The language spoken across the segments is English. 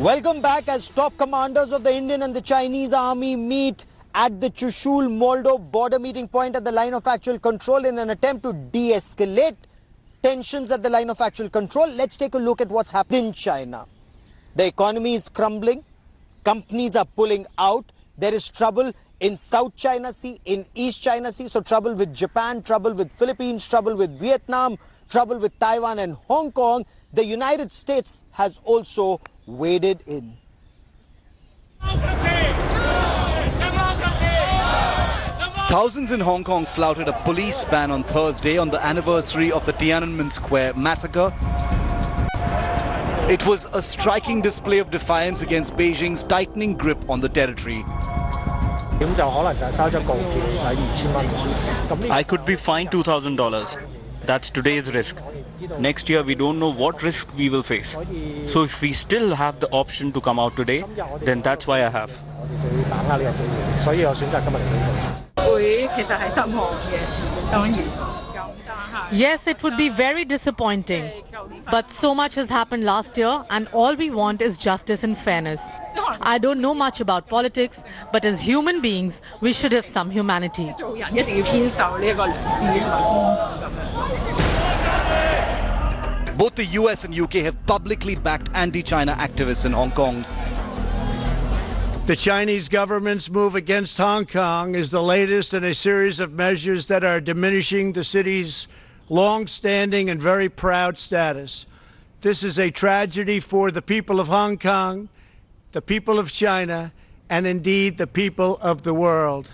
Welcome back as top commanders of the Indian and the Chinese army meet at the Chushul-Moldo border meeting point at the line of actual control in an attempt to de-escalate tensions at the line of actual control. Let's take a look at what's happening in China. The economy is crumbling. Companies are pulling out. There is trouble in South China Sea, in East China Sea. So trouble with Japan, trouble with Philippines, trouble with Vietnam, trouble with Taiwan and Hong Kong. The United States has also waded in. Thousands in Hong Kong flouted a police ban on Thursday on the anniversary of the Tiananmen Square massacre. It was a striking display of defiance against Beijing's tightening grip on the territory. I could be fined $2,000. That's today's risk. Next year, we don't know what risk we will face. So if we still have the option to come out today, then that's why I have. Yes, it would be very disappointing. But so much has happened last year, and all we want is justice and fairness. I don't know much about politics, but as human beings, we should have some humanity. Both the US and UK have publicly backed anti-China activists in Hong Kong. The Chinese government's move against Hong Kong is the latest in a series of measures that are diminishing the city's long-standing and very proud status. This is a tragedy for the people of Hong Kong, the people of China, and indeed the people of the world.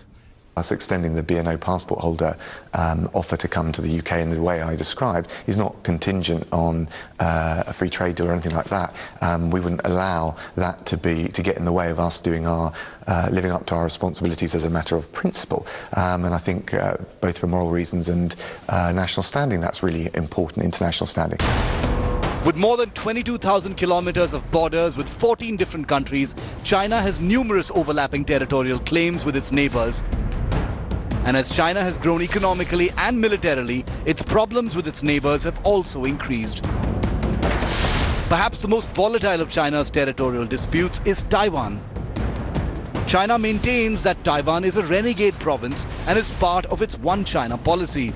Us extending the BNO passport holder offer to come to the UK in the way I described is not contingent on a free trade deal or anything like that. We wouldn't allow that to get in the way of us doing our living up to our responsibilities as a matter of principle. And I think both for moral reasons and national standing, that's really important, international standing. With more than 22,000 kilometers of borders with 14 different countries, China has numerous overlapping territorial claims with its neighbors. And as China has grown economically and militarily, its problems with its neighbors have also increased. Perhaps the most volatile of China's territorial disputes is Taiwan. China maintains that Taiwan is a renegade province and is part of its One China policy.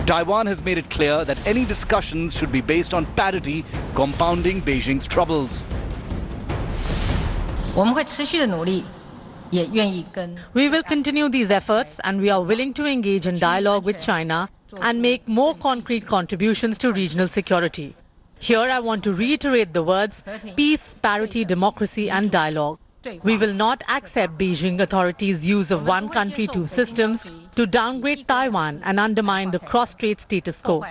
Taiwan has made it clear that any discussions should be based on parity, compounding Beijing's troubles. We will continue these efforts, and we are willing to engage in dialogue with China and make more concrete contributions to regional security. Here I want to reiterate the words peace, parity, democracy and dialogue. We will not accept Beijing authorities' use of one country, two systems to downgrade Taiwan and undermine the cross-strait status quo.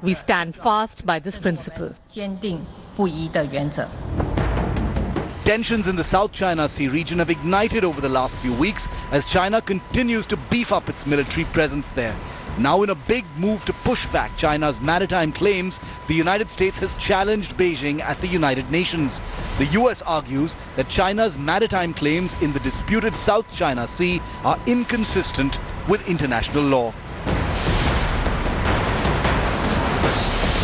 We stand fast by this principle. Tensions in the South China Sea region have ignited over the last few weeks as China continues to beef up its military presence there. Now, in a big move to push back China's maritime claims, the United States has challenged Beijing at the United Nations. The US argues that China's maritime claims in the disputed South China Sea are inconsistent with international law.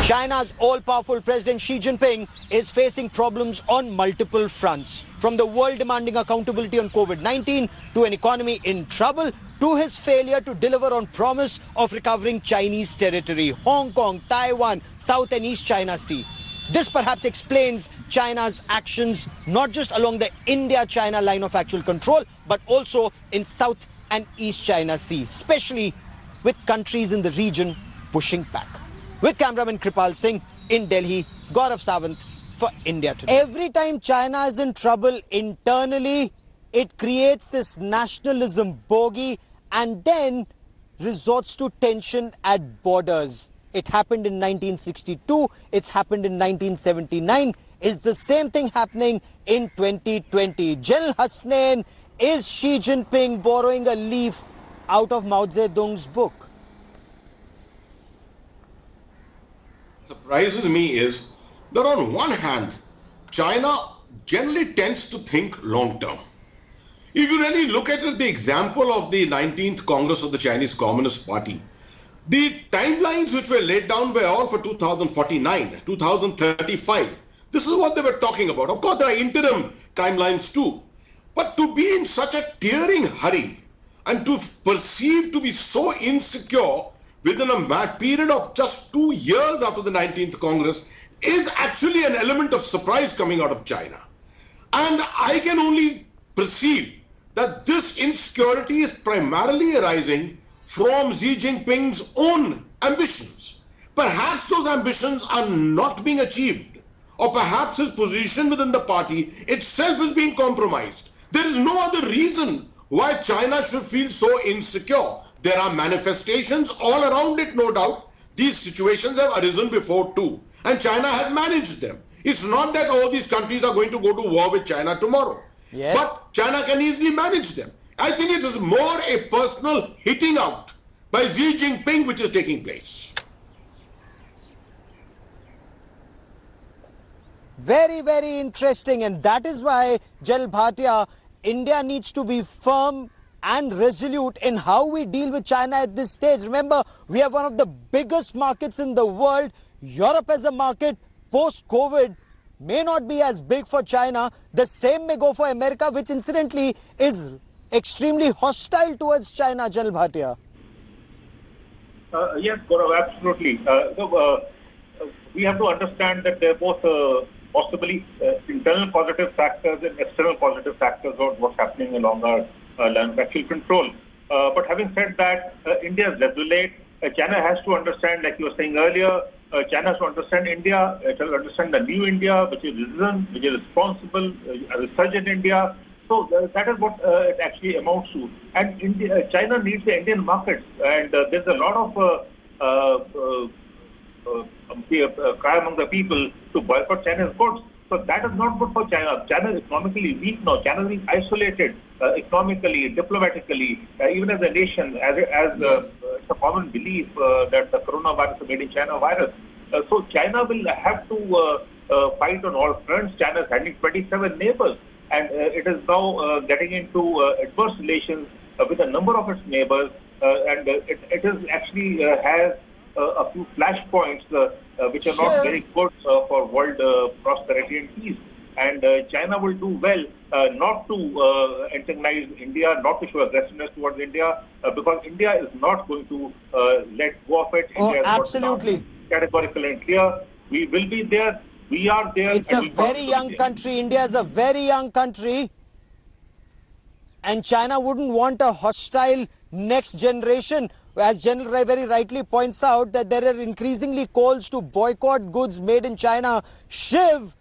China's all-powerful President Xi Jinping is facing problems on multiple fronts. From the world demanding accountability on COVID-19 to an economy in trouble to his failure to deliver on promise of recovering Chinese territory, Hong Kong, Taiwan, South and East China Sea. This perhaps explains China's actions not just along the India-China line of actual control, but also in South and East China Sea, especially with countries in the region pushing back. With cameraman Kripal Singh in Delhi, Gaurav Sawant for India Today. Every time China is in trouble internally, it creates this nationalism bogey and then resorts to tension at borders. It happened in 1962, it's happened in 1979. Is the same thing happening in 2020? General Hasnain, is Xi Jinping borrowing a leaf out of Mao Zedong's book? Surprises me is that on one hand, China generally tends to think long term. If you really look at it, the example of the 19th Congress of the Chinese Communist Party, the timelines which were laid down were all for 2049, 2035. This is what they were talking about. Of course, there are interim timelines too. But to be in such a tearing hurry and to perceive to be so insecure within a period of just 2 years after the 19th Congress is actually an element of surprise coming out of China. And I can only perceive that this insecurity is primarily arising from Xi Jinping's own ambitions. Perhaps those ambitions are not being achieved, or perhaps his position within the party itself is being compromised. There is no other reason why China should feel so insecure. There are manifestations all around it, no doubt. These situations have arisen before too, and China has managed them. It's not that all these countries are going to go to war with China tomorrow. Yes. But China can easily manage them. I think it is more a personal hitting out by Xi Jinping which is taking place. Very, very interesting, and that is why, Jal Bhatia, India needs to be firm and resolute in how we deal with China at this stage. Remember, we have one of the biggest markets in the world. Europe as a market post-COVID may not be as big for China. The same may go for America, which incidentally is extremely hostile towards China, Jal Bhatia. Yes, Gaurav, absolutely. We have to understand that they're both possibly internal positive factors and external positive factors of what's happening along our line of actual control. But having said that, India is resolute. China has to understand, like you were saying earlier, China has to understand India, it has to understand the new India, which is risen, which is responsible, a resurgent India. So that is what it actually amounts to. And China needs the Indian markets, and there's a lot of cry among the people to boycott China's goods. So that is not good for China. China is economically weak now. China is being isolated economically, diplomatically, even as a nation, as it's a common belief that the coronavirus is made in China virus. So China will have to fight on all fronts. China is having 27 neighbors, and it is now getting into adverse relations with a number of its neighbors, and it is actually has a few flashpoints which are not very good for world prosperity and peace. And China will do well not to antagonize India, not to show aggressiveness towards India, because India is not going to let go of it. Oh, India absolutely. Categorical and clear. We will be there. We are there. It's a very young country. India is a very young country. And China wouldn't want a hostile next generation. As General Rai very rightly points out, that there are increasingly calls to boycott goods made in China. Shiv,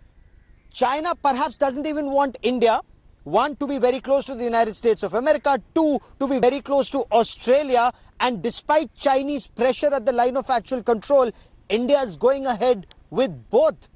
China perhaps doesn't even want India, one, to be very close to the United States of America, two, to be very close to Australia. And despite Chinese pressure at the line of actual control, India is going ahead with both.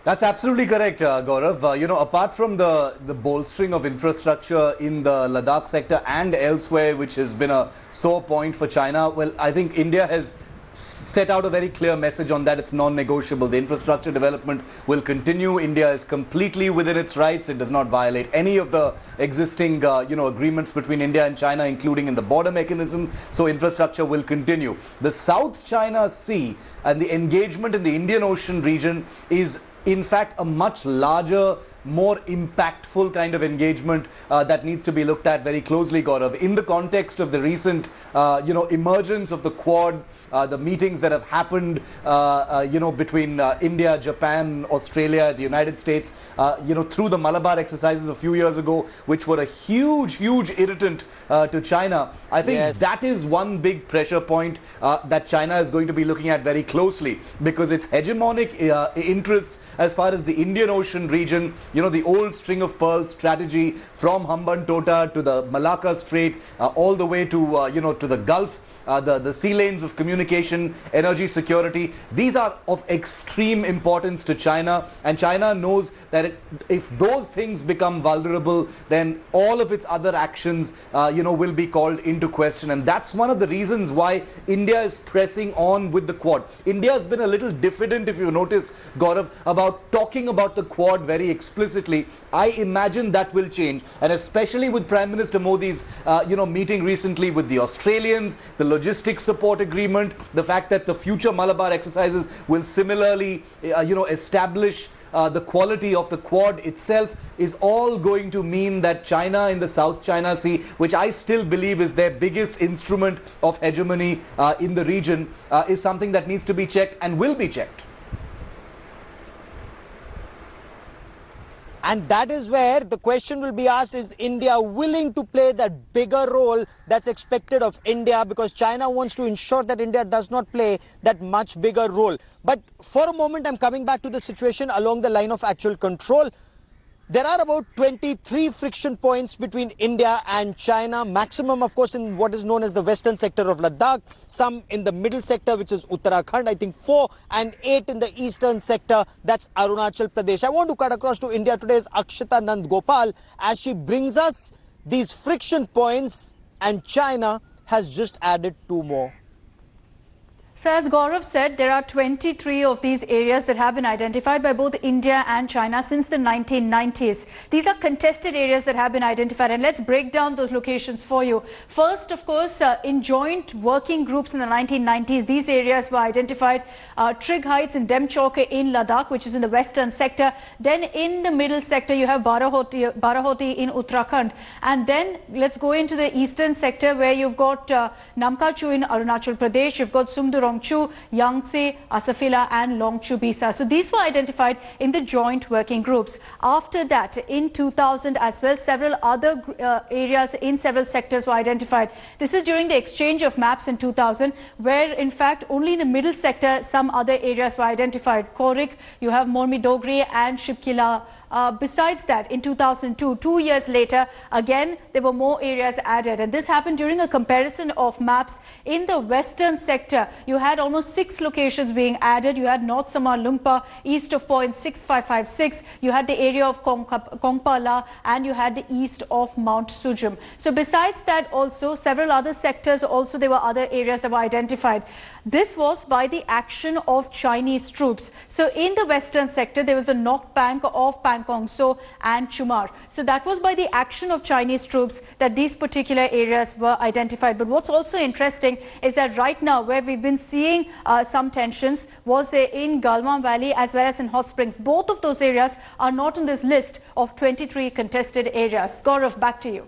That's absolutely correct, Gaurav. Apart from the bolstering of infrastructure in the Ladakh sector and elsewhere, which has been a sore point for China, well, I think India has set out a very clear message on that. It's non-negotiable. The infrastructure development will continue. India is completely within its rights. It does not violate any of the existing, agreements between India and China, including in the border mechanism. So infrastructure will continue. The South China Sea and the engagement in the Indian Ocean region is in fact a much larger, more impactful kind of engagement that needs to be looked at very closely, Gaurav. In the context of the recent, emergence of the Quad, the meetings that have happened, between India, Japan, Australia, the United States, through the Malabar exercises a few years ago, which were a huge, huge irritant to China. I think that is one big pressure point that China is going to be looking at very closely, because its hegemonic interests as far as the Indian Ocean region, the old string of pearls strategy from Hambantota to the Malacca Strait, all the way to, to the Gulf, the sea lanes of communication, energy security. These are of extreme importance to China, and China knows that if those things become vulnerable, then all of its other actions, will be called into question. And that's one of the reasons why India is pressing on with the Quad. India has been a little diffident, if you notice, Gaurav, about talking about the Quad very explicitly. explicitly. I imagine that will change, and especially with Prime Minister Modi's meeting recently with the Australians, the logistics support agreement, the fact that the future Malabar exercises will similarly establish the quality of the Quad itself, is all going to mean that China in the South China Sea, which I still believe is their biggest instrument of hegemony in the region, is something that needs to be checked and will be checked. And that is where the question will be asked, is India willing to play that bigger role that's expected of India? Because China wants to ensure that India does not play that much bigger role. But for a moment, I'm coming back to the situation along the line of actual control. There are about 23 friction points between India and China, maximum, of course, in what is known as the western sector of Ladakh, some in the middle sector, which is Uttarakhand, I think 4, and 8 in the eastern sector, that's Arunachal Pradesh. I want to cut across to India today's Akshita Nandgopal as she brings us these friction points, and China has just added 2 more. So as Gaurav said, there are 23 of these areas that have been identified by both India and China since the 1990s. These are contested areas that have been identified, and let's break down those locations for you. First, of course, in joint working groups in the 1990s, these areas were identified. Trig Heights and Demchok in Ladakh, which is in the western sector. Then in the middle sector, you have Barahoti in Uttarakhand. And then let's go into the eastern sector, where you've got Namkachu in Arunachal Pradesh, you've got Sumdurong Chu, Yangtze, Asafila and Longchu Bisa. So these were identified in the joint working groups. After that, in 2000 as well, several other areas in several sectors were identified. This is during the exchange of maps in 2000, where in fact only in the middle sector some other areas were identified. Korik, you have Mormi Dogri and Shipkila. Besides that, in 2002, 2 years later, again, there were more areas added. And this happened during a comparison of maps in the western sector. You had almost 6 locations being added. You had North Samar Lumpa, east of point 6556. You had the area of Kongpala, and you had the east of Mount Sujum. So besides that, also, several other sectors, also there were other areas that were identified. This was by the action of Chinese troops. So in the western sector, there was the Nok Bank of Pangong So and Chumar. So that was by the action of Chinese troops that these particular areas were identified. But what's also interesting is that right now, where we've been seeing some tensions was in Galwan Valley as well as in Hot Springs. Both of those areas are not on this list of 23 contested areas. Gaurav, back to you.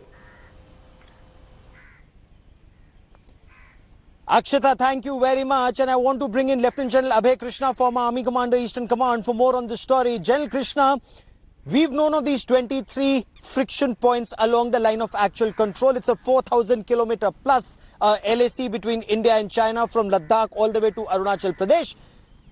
Akshita, thank you very much. And I want to bring in Lieutenant General Abhay Krishna, former Army Commander, Eastern Command, for more on this story. General Krishna, we've known of these 23 friction points along the line of actual control. It's a 4,000 kilometer plus LAC between India and China, from Ladakh all the way to Arunachal Pradesh.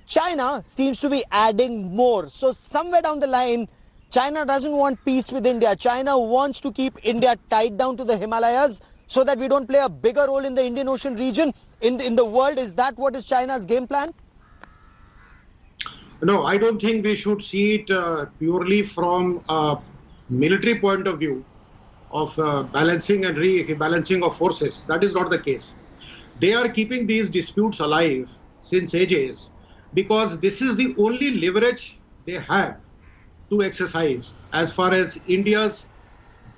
China seems to be adding more. So somewhere down the line, China doesn't want peace with India. China wants to keep India tied down to the Himalayas, so that we don't play a bigger role in the Indian Ocean region, in the world. Is that what is China's game plan? No, I don't think we should see it purely from a military point of view of balancing and rebalancing of forces. That is not the case. They are keeping these disputes alive since ages because this is the only leverage they have to exercise as far as India's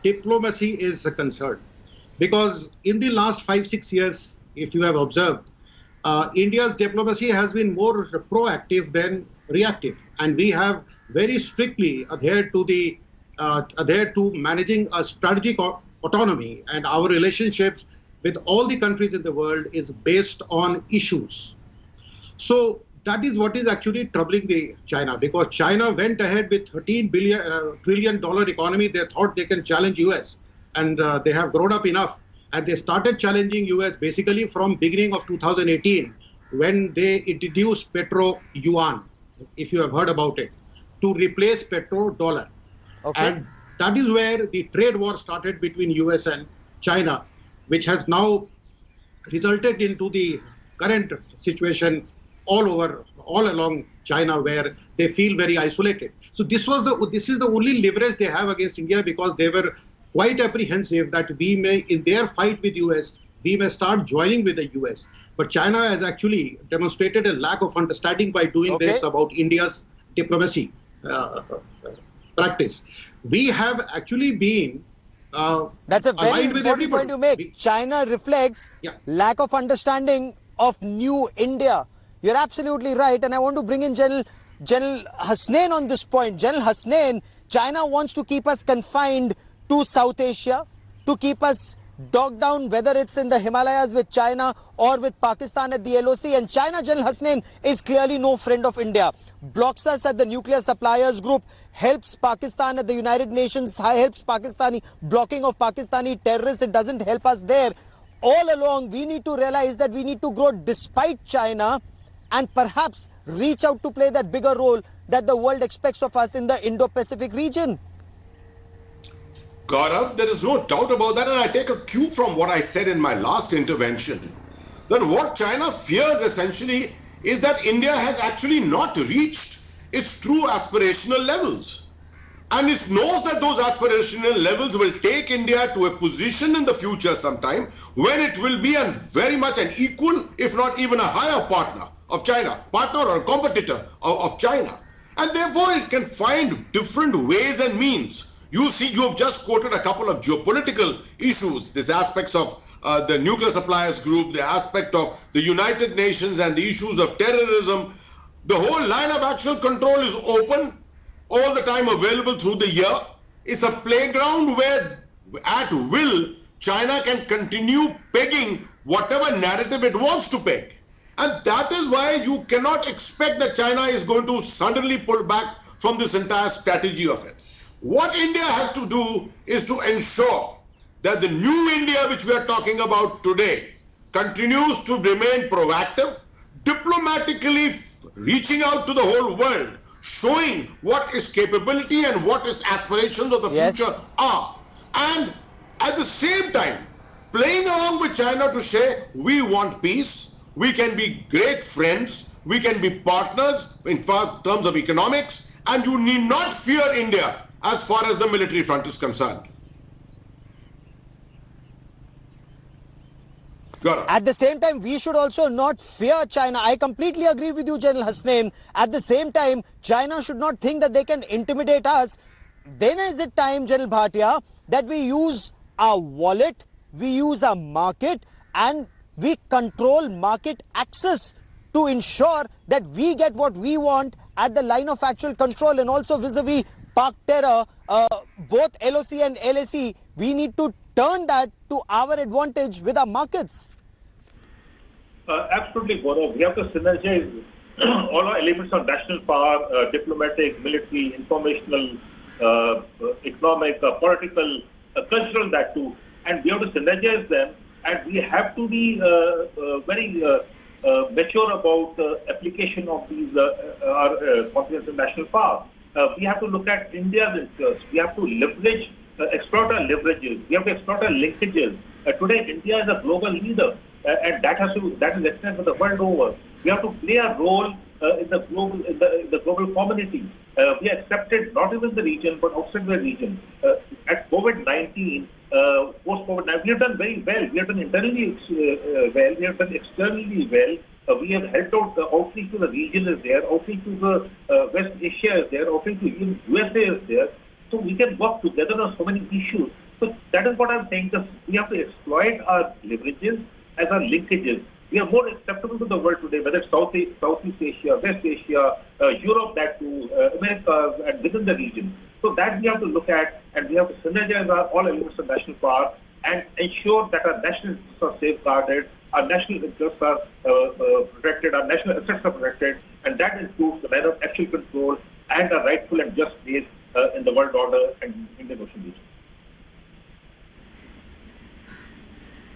diplomacy is concerned. Because in the last 5-6 years, if you have observed, India's diplomacy has been more proactive than reactive, and we have very strictly adhered to managing a strategic autonomy, and our relationships with all the countries in the world is based on issues. So that is what is actually troubling the China, because China went ahead with $13 trillion economy. They thought they can challenge US. And they have grown up enough, and they started challenging US basically from beginning of 2018, when they introduced Petro Yuan, if you have heard about it, to replace Petro Dollar. Okay. And that is where the trade war started between US and China, which has now resulted into the current situation all along China, where they feel very isolated. So this is the only leverage they have against India, because they were quite apprehensive that we may, in their fight with US, we may start joining with the US. But China has actually demonstrated a lack of understanding by doing this about India's diplomacy. practice. We have actually been That's a very aligned with important point everybody. you make. China reflects lack of understanding of new India. You're absolutely right, and I want to bring in General Hasnain on this point. General Hasnain, China wants to keep us confined to South Asia, to keep us dogged down, whether it's in the Himalayas with China or with Pakistan at the LOC. And China, General Hasnain, is clearly no friend of India. Blocks us at the Nuclear Suppliers Group, helps Pakistan at the United Nations, helps Pakistani blocking of Pakistani terrorists. It doesn't help us there. All along, we need to realize that we need to grow despite China and perhaps reach out to play that bigger role that the world expects of us in the Indo-Pacific region. Gaurav, there is no doubt about that, and I take a cue from what I said in my last intervention. Then what China fears essentially is that India has actually not reached its true aspirational levels. And it knows that those aspirational levels will take India to a position in the future sometime when it will be very much an equal, if not even a higher partner of China, partner or competitor of China. And therefore it can find different ways and means. You see, you have just quoted a couple of geopolitical issues, these aspects of the Nuclear Suppliers Group, the aspect of the United Nations and the issues of terrorism. The whole line of actual control is open, all the time available through the year. It's a playground where, at will, China can continue pegging whatever narrative it wants to peg. And that is why you cannot expect that China is going to suddenly pull back from this entire strategy of it. What India has to do is to ensure that the new India which we are talking about today continues to remain proactive, diplomatically reaching out to the whole world, showing what its capability and what its aspirations of the future are. And at the same time, playing along with China to say, we want peace, we can be great friends, we can be partners in terms of economics, and you need not fear India as far as the military front is concerned. At the same time, we should also not fear China. I completely agree with you, General Hasnain. At the same time, China should not think that they can intimidate us. Then is it time, General Bhatia, that we use our wallet, we use our market, and we control market access to ensure that we get what we want at the line of actual control, and also vis-a-vis Pak terror, both LOC and LAC, we need to turn that to our advantage with our markets. Absolutely, Gaurav. We have to synergize all our elements of national power, diplomatic, military, informational, economic, political, cultural, that too. And we have to synergize them, and we have to be very mature about the application of these our confidence in national power. We have to look at India's interests. We have to leverage, exploit our leverages. We have to exploit our linkages. Today, India is a global leader, and that is recognized for the world over. We have to play a role in the global community. We are accepted not even in the region but outside the region. At COVID-19, post-COVID-19, we have done very well. We have done internally well. We have done externally well. We have helped out. Outreach to the region is there. Outreach to the West Asia is there. Outreach to even USA is there. So we can work together on so many issues. So that is what I'm saying. We have to exploit our leverages as our linkages. We are more acceptable to the world today, whether it's Southeast Asia, West Asia, Europe, that too, America, and within the region. So that we have to look at, and we have to synergize all elements of national power and ensure that our national interests are safeguarded, our national interests are protected, our national assets are protected, and that includes the matter of actual control and a rightful and just place in the world order and in the Ocean region.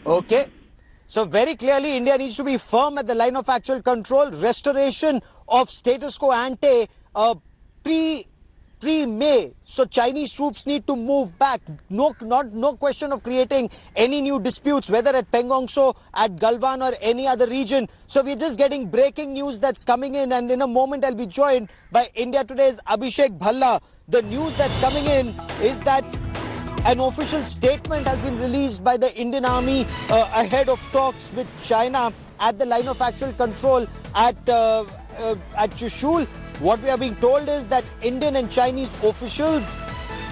Okay. So very clearly, India needs to be firm at the line of actual control. Restoration of status quo ante pre-May. So Chinese troops need to move back. No question of creating any new disputes, whether at Pangong Tso, at Galwan or any other region. So we're just getting breaking news that's coming in, and in a moment I'll be joined by India Today's Abhishek Bhalla. The news that's coming in is that an official statement has been released by the Indian Army ahead of talks with China at the line of actual control at Chushul. What we are being told is that Indian and Chinese officials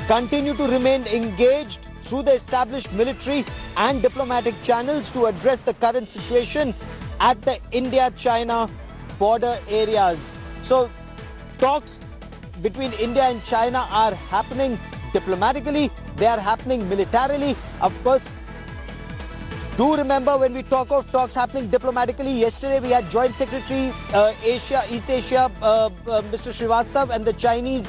continue to remain engaged through the established military and diplomatic channels to address the current situation at the India-China border areas. So talks between India and China are happening diplomatically, they are happening militarily. Of course, do remember when we talk of talks happening diplomatically, yesterday we had Joint Secretary East Asia, Mr. Srivastav, and the Chinese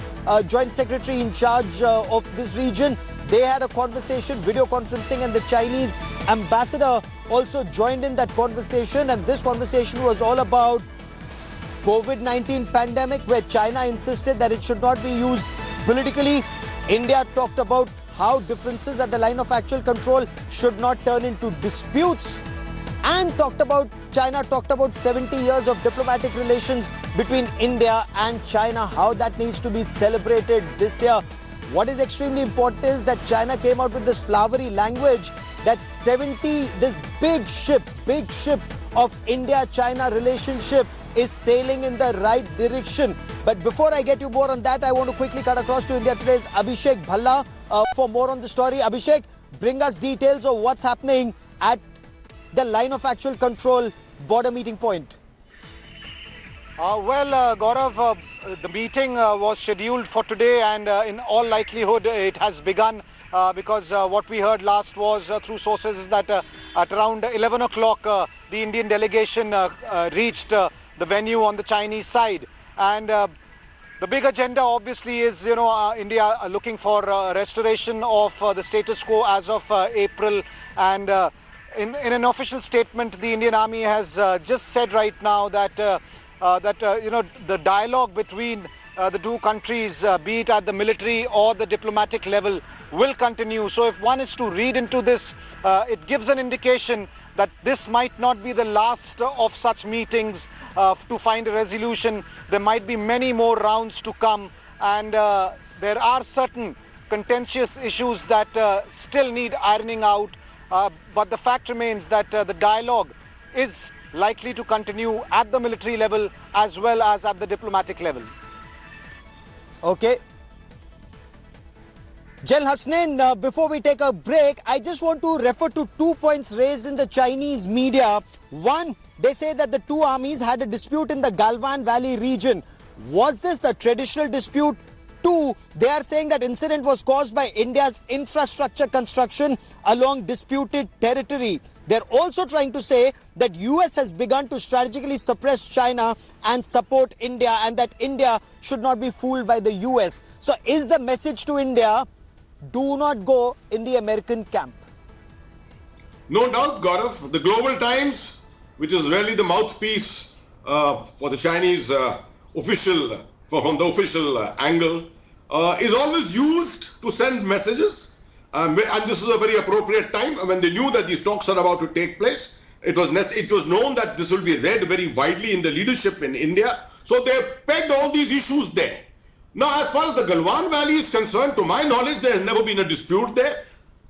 Joint Secretary in charge of this region. They had a conversation, video conferencing, and the Chinese ambassador also joined in that conversation. And this conversation was all about COVID-19 pandemic, where China insisted that it should not be used politically. India talked about how differences at the line of actual control should not turn into disputes, and China talked about 70 years of diplomatic relations between India and China, how that needs to be celebrated this year. What is extremely important is that China came out with this flowery language that this big ship of India-China relationship is sailing in the right direction. But before I get you more on that, I want to quickly cut across to India Today's Abhishek Bhalla for more on the story. Abhishek, bring us details of what's happening at the line of actual control border meeting point. Gaurav, the meeting was scheduled for today, and in all likelihood it has begun because what we heard last was through sources is that at around 11 o'clock the Indian delegation reached the venue on the Chinese side. And the big agenda obviously is, India looking for restoration of the status quo as of April. And in an official statement, the Indian Army has just said right now that the dialogue between the two countries, be it at the military or the diplomatic level, will continue. So if one is to read into this, it gives an indication that this might not be the last of such meetings to find a resolution. There might be many more rounds to come, and there are certain contentious issues that still need ironing out. But the fact remains that the dialogue is likely to continue at the military level as well as at the diplomatic level. Okay. Jal Hasnain, before we take a break, I just want to refer to 2 points raised in the Chinese media. One, they say that the two armies had a dispute in the Galwan Valley region. Was this a traditional dispute? Two, they are saying that incident was caused by India's infrastructure construction along disputed territory. They're also trying to say that US has begun to strategically suppress China and support India, and that India should not be fooled by the US. So is the message to India, do not go in the American camp? No doubt, Gaurav. The Global Times, which is really the mouthpiece for the Chinese official, from the official angle, is always used to send messages. And this is a very appropriate time when they knew that these talks are about to take place. It was known that this will be read very widely in the leadership in India. So they pegged all these issues there. Now, as far as the Galwan Valley is concerned, to my knowledge, there has never been a dispute there.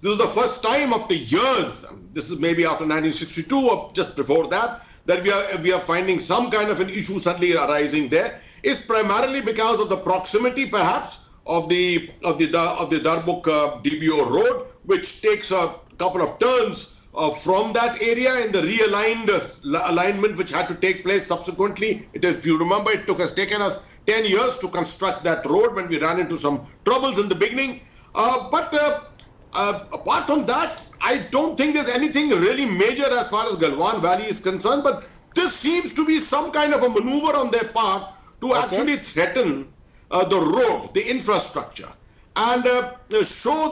This is the first time after years, this is maybe after 1962 or just before that, that we are finding some kind of an issue suddenly arising there. It's primarily because of the proximity, perhaps, of the Darbuk DBO road, which takes a couple of turns from that area in the realigned alignment which had to take place subsequently. If you remember, it has taken us 10 years to construct that road when we ran into some troubles in the beginning. But apart from that, I don't think there's anything really major as far as Galwan Valley is concerned. But this seems to be some kind of a maneuver on their part to actually threaten the road, the infrastructure, and show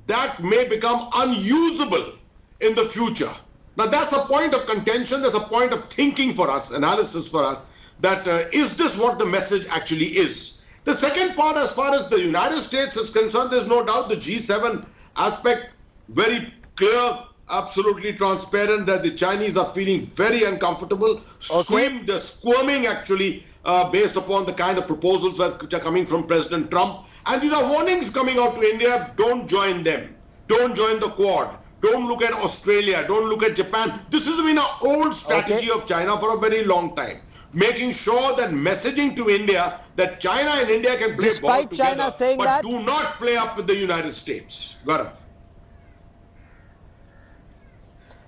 that may become unusable in the future. Now that's a point of contention, there's a point of thinking for us, analysis for us, that is this what the message actually is? The second part, as far as the United States is concerned, there's no doubt the G7 aspect, very clear, absolutely transparent, that the Chinese are feeling very uncomfortable, squirming actually, based upon the kind of proposals which are coming from President Trump. And these are warnings coming out to India, don't join them. Don't join the Quad. don't look at Australia, don't look at Japan. This has been an old strategy of China for a very long time. Making sure that messaging to India that China and India can play ball Despite together, China saying but that, do not play up with the United States. Gaurav.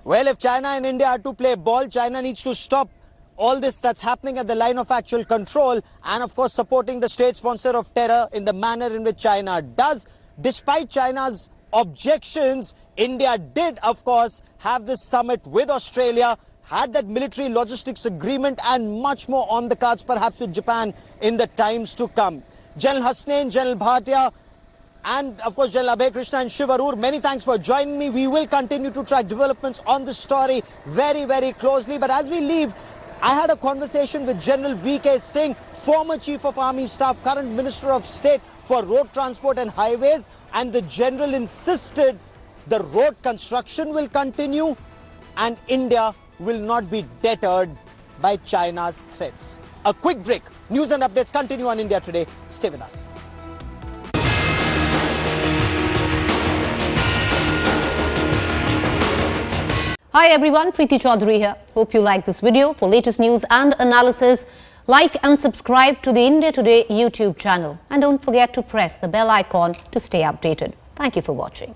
Well, if China and India are to play ball, China needs to stop all this that's happening at the line of actual control and, of course, supporting the state sponsor of terror in the manner in which China does. Despite China's objections, India did, of course, have this summit with Australia, had that military logistics agreement and much more on the cards, perhaps with Japan in the times to come. General Hasnain, General Bhatia, and of course General Abhay Krishna and Shiv Arur, many thanks for joining me. We will continue to track developments on this story very, very closely. But as we leave, I had a conversation with General V.K. Singh, former Chief of Army Staff, current Minister of State for Road Transport and Highways, and the General insisted the road construction will continue and India will not be deterred by China's threats. A quick break. News and updates continue on India Today. Stay with us. Hi everyone, Preeti Chaudhary here. Hope you like this video. For latest news and analysis, like and subscribe to the India Today YouTube channel. And don't forget to press the bell icon to stay updated. Thank you for watching.